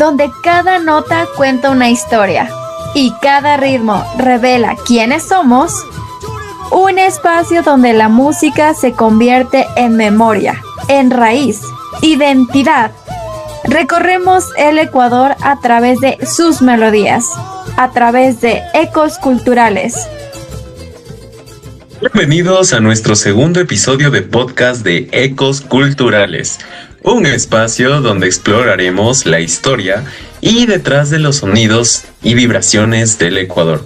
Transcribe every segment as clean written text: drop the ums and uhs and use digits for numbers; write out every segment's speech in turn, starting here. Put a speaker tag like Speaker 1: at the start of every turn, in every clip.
Speaker 1: donde cada nota cuenta una historia y cada ritmo revela quiénes somos, un espacio donde la música se convierte en memoria, en raíz, identidad. Recorremos el Ecuador a través de sus melodías, a través de ecos culturales.
Speaker 2: Bienvenidos a nuestro segundo episodio de podcast de Ecos Culturales, un espacio donde exploraremos la historia y detrás de los sonidos y vibraciones del Ecuador,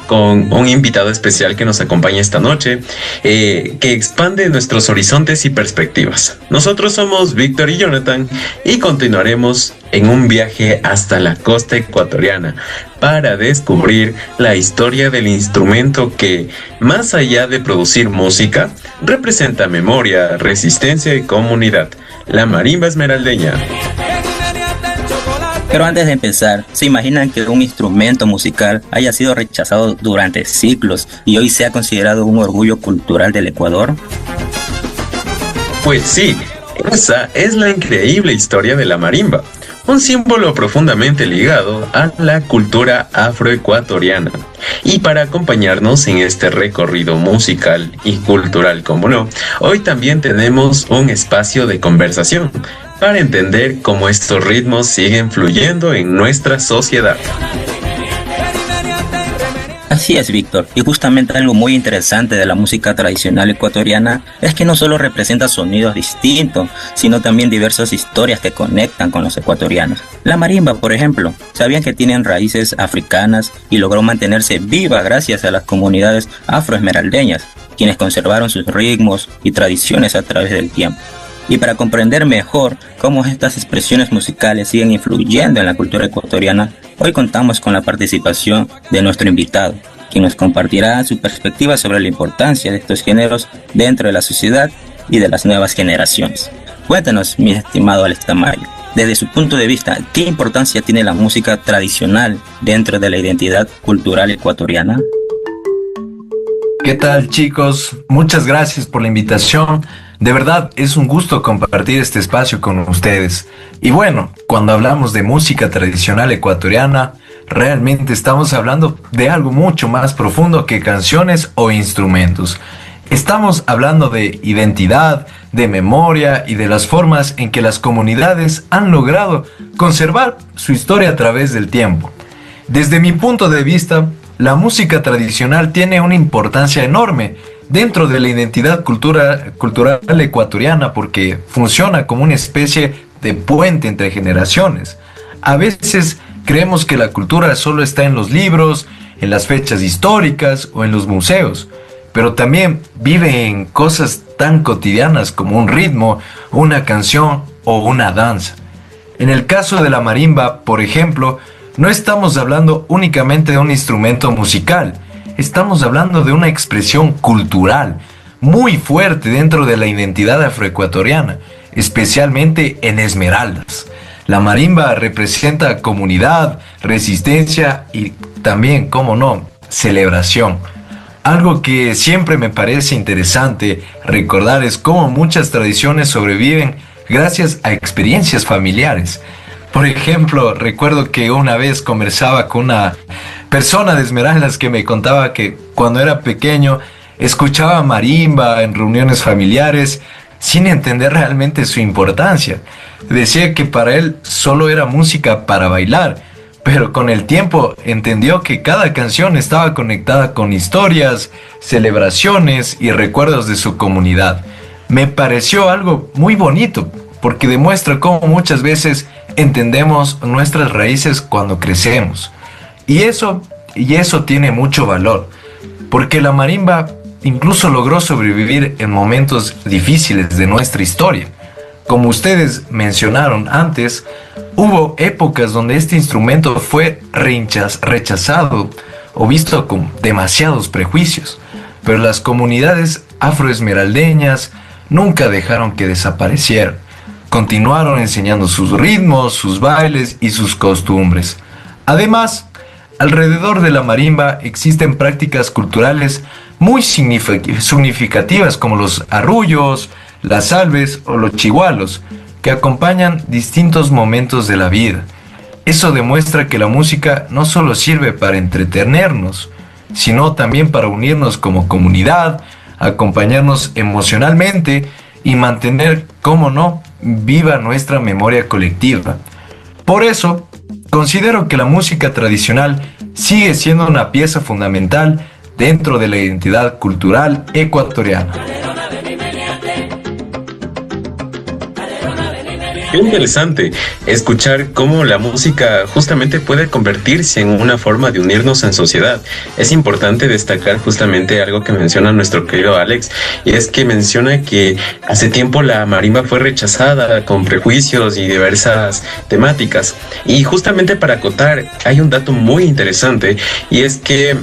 Speaker 2: con un invitado especial que nos acompaña esta noche, que expande nuestros horizontes y perspectivas. Nosotros somos Víctor y Jonathan y continuaremos en un viaje hasta la costa ecuatoriana para descubrir la historia del instrumento que, más allá de producir música, representa memoria, resistencia y comunidad, la marimba esmeraldeña.
Speaker 3: Pero antes de empezar, ¿se imaginan que un instrumento musical haya sido rechazado durante siglos y hoy sea considerado un orgullo cultural del Ecuador?
Speaker 2: Pues sí, esa es la increíble historia de la marimba, un símbolo profundamente ligado a la cultura afroecuatoriana. Y para acompañarnos en este recorrido musical y cultural, como no, hoy también tenemos un espacio de conversación para entender cómo estos ritmos siguen fluyendo en nuestra sociedad.
Speaker 3: Así es, Víctor, y justamente algo muy interesante de la música tradicional ecuatoriana es que no solo representa sonidos distintos, sino también diversas historias que conectan con los ecuatorianos. La marimba, por ejemplo, sabían que tienen raíces africanas y logró mantenerse viva gracias a las comunidades afroesmeraldeñas, quienes conservaron sus ritmos y tradiciones a través del tiempo. Y para comprender mejor cómo estas expresiones musicales siguen influyendo en la cultura ecuatoriana, hoy contamos con la participación de nuestro invitado, quien nos compartirá su perspectiva sobre la importancia de estos géneros dentro de la sociedad y de las nuevas generaciones. Cuéntanos, mi estimado Alex Tamayo, desde su punto de vista, ¿qué importancia tiene la música tradicional dentro de la identidad cultural ecuatoriana?
Speaker 4: ¿Qué tal, chicos? Muchas gracias por la invitación. De verdad, es un gusto compartir este espacio con ustedes. Y bueno, cuando hablamos de música tradicional ecuatoriana, realmente estamos hablando de algo mucho más profundo que canciones o instrumentos. Estamos hablando de identidad, de memoria y de las formas en que las comunidades han logrado conservar su historia a través del tiempo. Desde mi punto de vista, la música tradicional tiene una importancia enorme dentro de la identidad cultural ecuatoriana porque funciona como una especie de puente entre generaciones. A veces creemos que la cultura solo está en los libros, en las fechas históricas o en los museos, pero también vive en cosas tan cotidianas como un ritmo, una canción o una danza. En el caso de la marimba, por ejemplo, no estamos hablando únicamente de un instrumento musical, estamos hablando de una expresión cultural muy fuerte dentro de la identidad afroecuatoriana, especialmente en Esmeraldas. La marimba representa comunidad, resistencia y también, cómo no, celebración. Algo que siempre me parece interesante recordar es cómo muchas tradiciones sobreviven gracias a experiencias familiares. Por ejemplo, recuerdo que una vez conversaba con una persona de Esmeraldas que me contaba que cuando era pequeño escuchaba marimba en reuniones familiares sin entender realmente su importancia. Decía que para él solo era música para bailar, pero con el tiempo entendió que cada canción estaba conectada con historias, celebraciones y recuerdos de su comunidad. Me pareció algo muy bonito, porque demuestra cómo muchas veces entendemos nuestras raíces cuando crecemos. Y eso tiene mucho valor, porque la marimba incluso logró sobrevivir en momentos difíciles de nuestra historia. Como ustedes mencionaron antes, hubo épocas donde este instrumento fue rechazado o visto con demasiados prejuicios, pero las comunidades afroesmeraldeñas nunca dejaron que desapareciera. Continuaron enseñando sus ritmos, sus bailes y sus costumbres. Además, alrededor de la marimba existen prácticas culturales muy significativas como los arrullos, las salves o los chigualos, que acompañan distintos momentos de la vida. Eso demuestra que la música no solo sirve para entretenernos, sino también para unirnos como comunidad, acompañarnos emocionalmente y mantener, cómo no, viva nuestra memoria colectiva. Por eso, considero que la música tradicional sigue siendo una pieza fundamental dentro de la identidad cultural ecuatoriana.
Speaker 2: Qué interesante escuchar cómo la música justamente puede convertirse en una forma de unirnos en sociedad. Es importante destacar justamente algo que menciona nuestro querido Alex, y es que menciona que hace tiempo la marimba fue rechazada con prejuicios y diversas temáticas. Y justamente para acotar, hay un dato muy interesante, y es que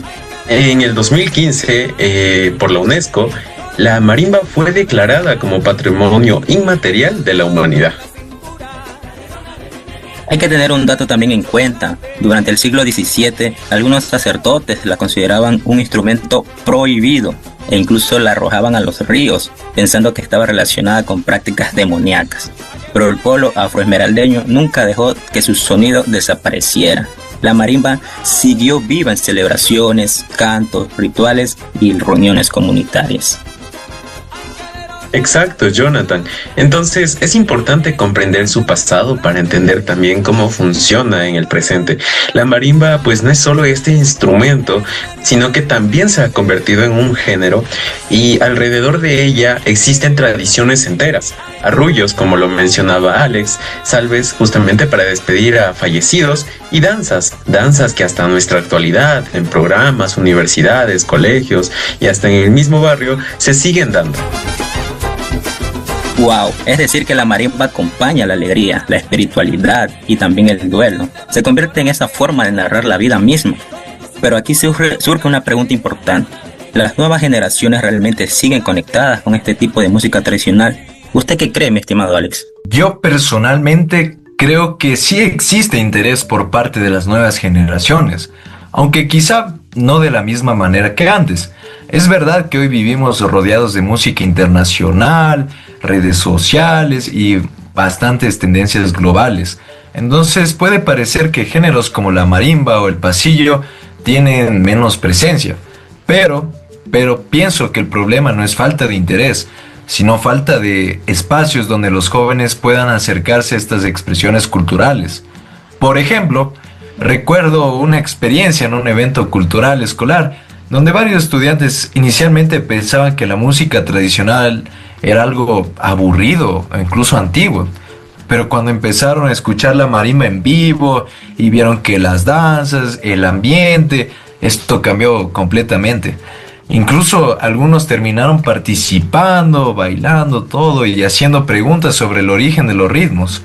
Speaker 2: en el 2015, por la UNESCO, la marimba fue declarada como Patrimonio Inmaterial de la Humanidad.
Speaker 3: Hay que tener un dato también en cuenta. Durante el siglo XVII, algunos sacerdotes la consideraban un instrumento prohibido e incluso la arrojaban a los ríos, pensando que estaba relacionada con prácticas demoníacas. Pero el pueblo afroesmeraldeño nunca dejó que su sonido desapareciera. La marimba siguió viva en celebraciones, cantos, rituales y reuniones comunitarias.
Speaker 2: Exacto, Jonathan. Entonces es importante comprender su pasado para entender también cómo funciona en el presente. La marimba pues no es solo este instrumento, sino que también se ha convertido en un género, y alrededor de ella existen tradiciones enteras, arrullos como lo mencionaba Alex, salves justamente para despedir a fallecidos, y danzas que hasta nuestra actualidad en programas, universidades, colegios y hasta en el mismo barrio se siguen dando.
Speaker 3: Wow, es decir que la marimba acompaña la alegría, la espiritualidad y también el duelo. Se convierte en esa forma de narrar la vida misma. Pero aquí surge una pregunta importante. ¿Las nuevas generaciones realmente siguen conectadas con este tipo de música tradicional? ¿Usted qué cree, mi estimado Alex?
Speaker 4: Yo personalmente creo que sí existe interés por parte de las nuevas generaciones, aunque quizá no de la misma manera que antes. Es verdad que hoy vivimos rodeados de música internacional, redes sociales y bastantes tendencias globales. Entonces puede parecer que géneros como la marimba o el pasillo tienen menos presencia. Pero pienso que el problema no es falta de interés, sino falta de espacios donde los jóvenes puedan acercarse a estas expresiones culturales. Por ejemplo, recuerdo una experiencia en un evento cultural escolar donde varios estudiantes inicialmente pensaban que la música tradicional era algo aburrido o incluso antiguo. Pero cuando empezaron a escuchar la marimba en vivo y vieron que las danzas, el ambiente, esto cambió completamente. Incluso algunos terminaron participando, bailando todo y haciendo preguntas sobre el origen de los ritmos.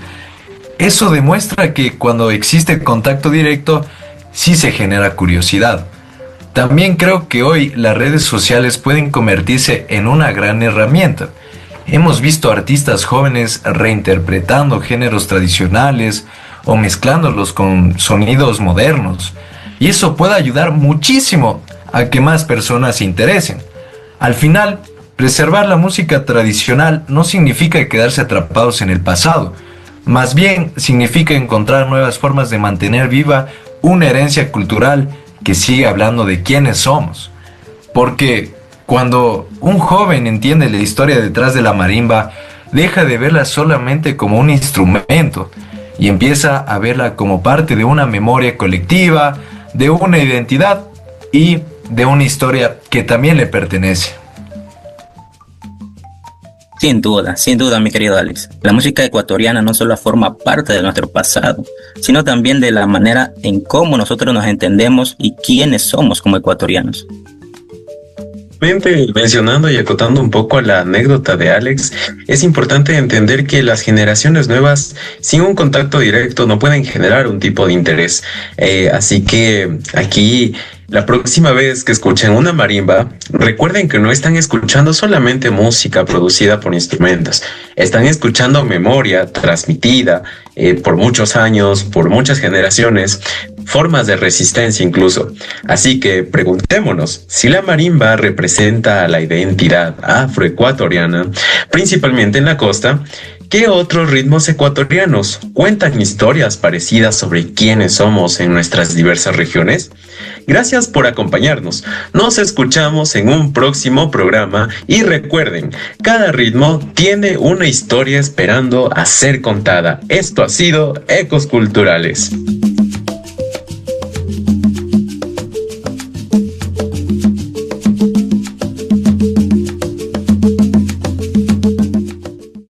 Speaker 4: Eso demuestra que cuando existe contacto directo, sí se genera curiosidad. También creo que hoy las redes sociales pueden convertirse en una gran herramienta. Hemos visto artistas jóvenes reinterpretando géneros tradicionales o mezclándolos con sonidos modernos. Y eso puede ayudar muchísimo a que más personas se interesen. Al final, preservar la música tradicional no significa quedarse atrapados en el pasado. Más bien significa encontrar nuevas formas de mantener viva una herencia cultural que sigue hablando de quiénes somos. Porque cuando un joven entiende la historia detrás de la marimba, deja de verla solamente como un instrumento y empieza a verla como parte de una memoria colectiva, de una identidad y de una historia que también le pertenece.
Speaker 3: Sin duda, mi querido Alex. La música ecuatoriana no solo forma parte de nuestro pasado, sino también de la manera en cómo nosotros nos entendemos y quiénes somos como ecuatorianos.
Speaker 2: Mencionando y acotando un poco a la anécdota de Alex, es importante entender que las generaciones nuevas, sin un contacto directo, no pueden generar un tipo de interés. Así que aquí, la próxima vez que escuchen una marimba, recuerden que no están escuchando solamente música producida por instrumentos, están escuchando memoria transmitida por muchos años, por muchas generaciones, formas de resistencia incluso. Así que preguntémonos si la marimba representa a la identidad afroecuatoriana, principalmente en la costa, ¿Qué otros ritmos ecuatorianos cuentan historias parecidas sobre quiénes somos en nuestras diversas regiones? Gracias por acompañarnos. Nos escuchamos en un próximo programa y recuerden, cada ritmo tiene una historia esperando a ser contada. Esto ha sido Ecos Culturales.